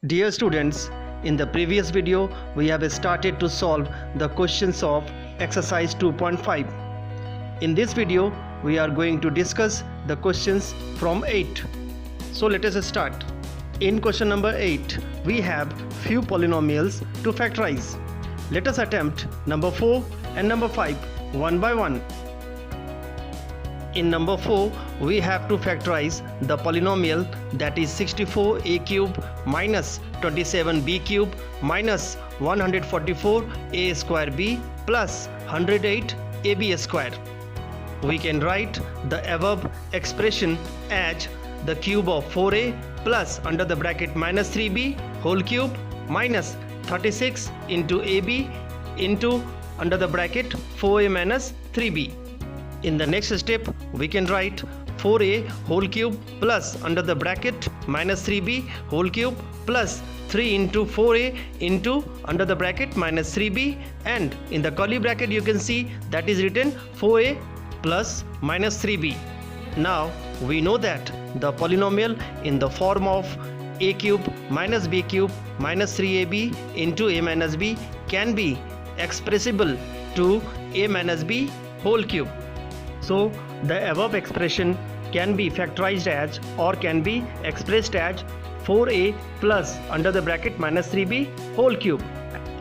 Dear students, in the previous video we have started to solve the questions of exercise 2.5. In this video we are going to discuss the questions from 8. So let us start. In question number 8 we have few polynomials to factorize. Let us attempt number 4 and number 5 one by one. In number 4 we have to factorize the polynomial that is 64a cube minus 27b cube minus 144a square b plus 108ab square. We can write the above expression as the cube of 4a plus under the bracket minus 3b whole cube minus 36 into ab into under the bracket 4a minus 3b. In the next step we can write 4a whole cube plus under the bracket minus 3b whole cube plus 3 into 4a into under the bracket minus 3b, and in the curly bracket you can see that is written 4a plus minus 3b. Now we know that the polynomial in the form of a cube minus b cube minus 3ab into a minus b can be expressible to a minus b whole cube. So the above expression can be factorized as or can be expressed as 4a plus under the bracket minus 3b whole cube,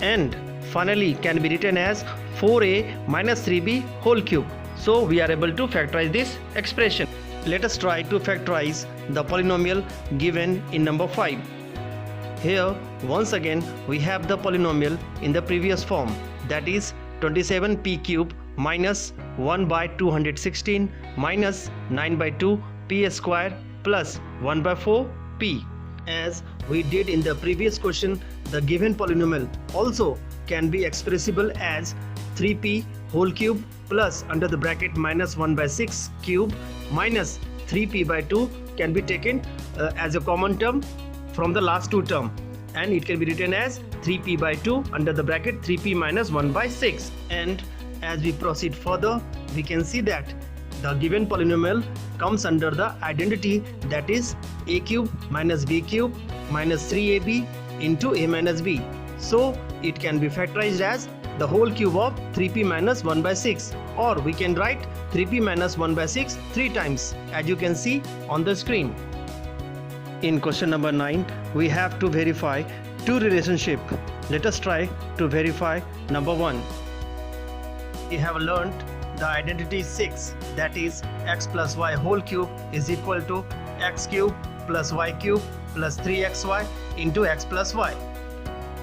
and finally can be written as 4a minus 3b whole cube. So we are able to factorize this expression. Let us try to factorize the polynomial given in number 5. Here once again we have the polynomial in the previous form, that is 27p cube minus 1 by 216 minus 9 by 2 p square plus 1 by 4 p. As we did in the previous question, the given polynomial also can be expressible as 3p whole cube plus under the bracket minus 1 by 6 cube minus 3p by 2 can be taken as a common term from the last two term, and it can be written as 3p by 2 under the bracket 3p minus 1 by 6. And as we proceed further we can see that the given polynomial comes under the identity that is a cube minus b cube minus 3ab into a minus b. So it can be factorized as the whole cube of 3p minus 1 by 6, or we can write 3p minus 1 by 6 three times as you can see on the screen. In question number 9 we have to verify two relationship. Let us try to verify number 1. We have learnt the identity 6, that is x plus y whole cube is equal to x cube plus y cube plus 3xy into x plus y.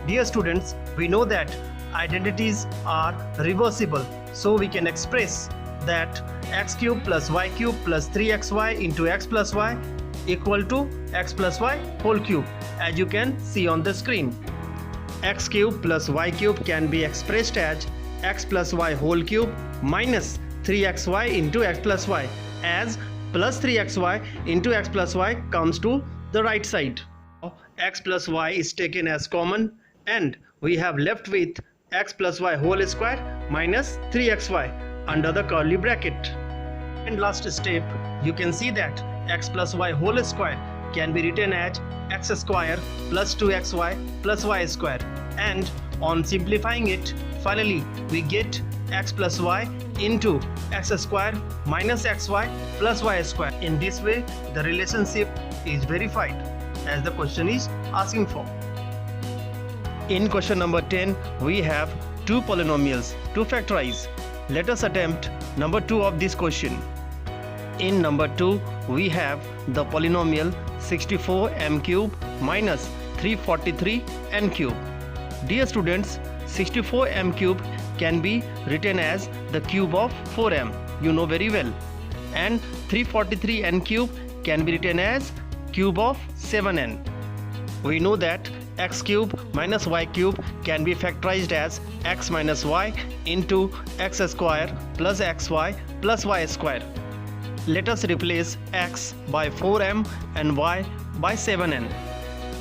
Dear students, we know that identities are reversible, so we can express that x cube plus y cube plus 3xy into x plus y equal to x plus y whole cube, as you can see on the screen. X cube plus y cube can be expressed as x plus y whole cube minus 3xy into x plus y, as plus 3xy into x plus y comes to the right side. X plus y is taken as common and we have left with x plus y whole square minus 3xy under the curly bracket. And last step, you can see that x plus y whole square can be written as x square plus 2xy plus y square, and on simplifying it finally we get x plus y into x square minus xy plus y square. In this way the relationship is verified as the question is asking for. In question number 10 we have two polynomials to factorize. Let us attempt number 2 of this question. In number 2 we have the polynomial 64m cube minus 343n cube. Dear students, 64m cube can be written as the cube of 4m, you know very well, and 343n cube can be written as cube of 7n. We know that x cube minus y cube can be factorized as x minus y into x square plus xy plus y square. Let us replace x by 4m and y by 7n.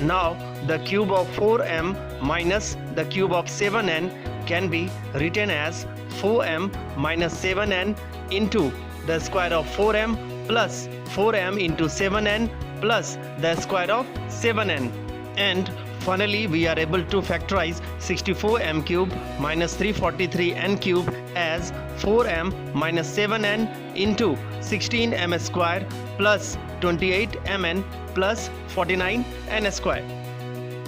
Now the cube of 4m minus the cube of 7n can be written as 4m minus 7n into the square of 4m plus 4m into 7n plus the square of 7n, and Finally, we are able to factorize 64m cube minus 343n cube as 4m minus 7n into 16m square plus 28mn plus 49n square.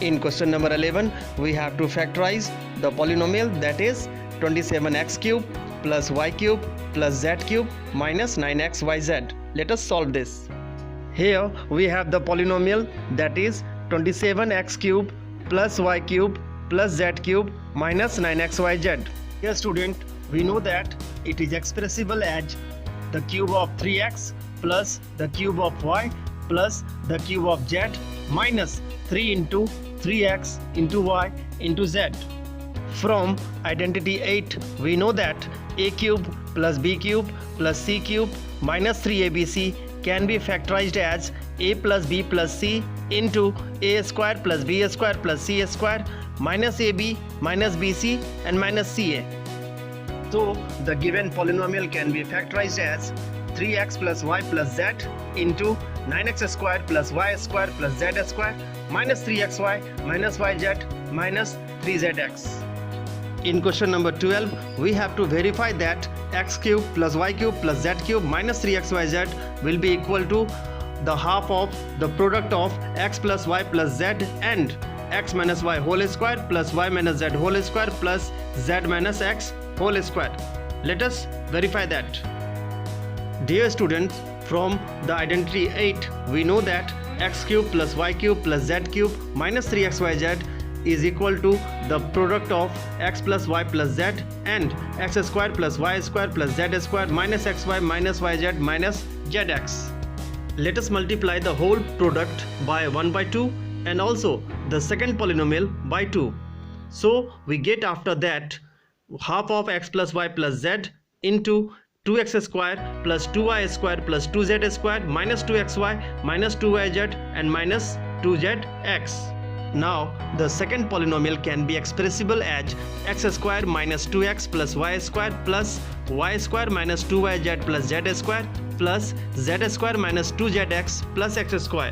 In question number 11, we have to factorize the polynomial that is 27x cube plus y cube plus z cube minus 9xyz. Let us solve this. Here we have the polynomial that is 27x cube plus y cube plus z cube minus 9xyz. Here student, we know that it is expressible as the cube of 3x plus the cube of y plus the cube of z minus 3 into 3x into y into z. From identity 8, we know that a cube plus b cube plus c cube minus 3abc can be factorized as a plus b plus c into a square plus b square plus c square minus ab minus bc and minus ca. So the given polynomial can be factorized as 3x plus y plus z into 9x square plus y square plus z square minus 3xy minus yz minus 3zx. In question number 12, we have to verify that x cube plus y cube plus z cube minus 3xyz will be equal to the half of the product of x plus y plus z and x minus y whole square plus y minus z whole square plus z minus x whole square. Let us verify that. Dear students, from the identity 8, we know that x cube plus y cube plus z cube minus 3xyz is equal to the product of x plus y plus z and x square plus y square plus z square minus xy minus yz minus zx. Let us multiply the whole product by 1 by 2 and also the second polynomial by 2. So we get after that half of x plus y plus z into 2x square plus 2y square plus 2z square minus 2xy minus 2yz and minus 2zx. Now the second polynomial can be expressible as x square minus 2x plus y square plus y square minus 2yz plus z square plus z square minus 2zx plus x square.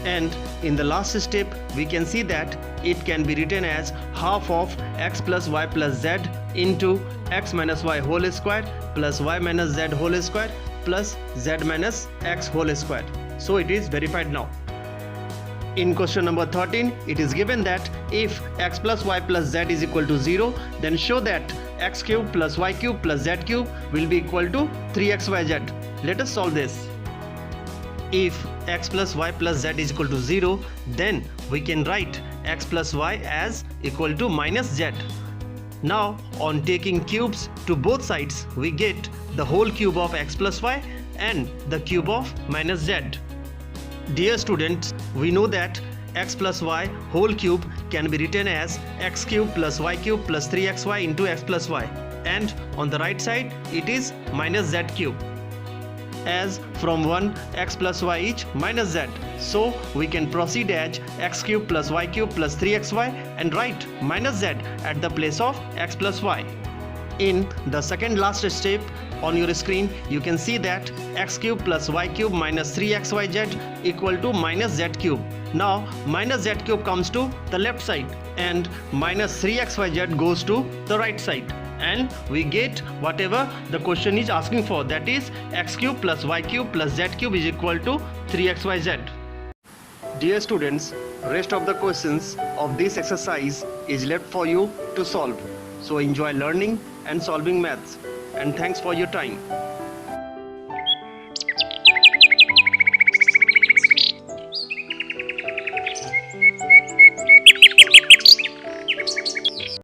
And in the last step, we can see that it can be written as half of x plus y plus z into x minus y whole square plus y minus z whole square plus z minus x whole square. So it is verified now. In question number 13, it is given that if x plus y plus z is equal to 0, then show that x cube plus y cube plus z cube will be equal to 3xyz. Let us solve this. If x plus y plus z is equal to 0, then we can write x plus y as equal to minus z. Now on taking cubes to both sides, we get the whole cube of x plus y and the cube of minus z. Dear students, we know that x plus y whole cube can be written as x cube plus y cube plus 3xy into x plus y, and on the right side it is minus z cube. As from 1 x plus y each minus z, so we can proceed as x cube plus y cube plus 3xy and write minus z at the place of x plus y. In the second last step, on your screen you can see that x cube plus y cube minus 3xyz equal to minus z cube. Now minus z cube comes to the left side and minus 3xyz goes to the right side, and we get whatever the question is asking for, that is x cube plus y cube plus z cube is equal to 3xyz. Dear students, rest of the questions of this exercise is left for you to solve. So enjoy learning and solving maths, and thanks for your time.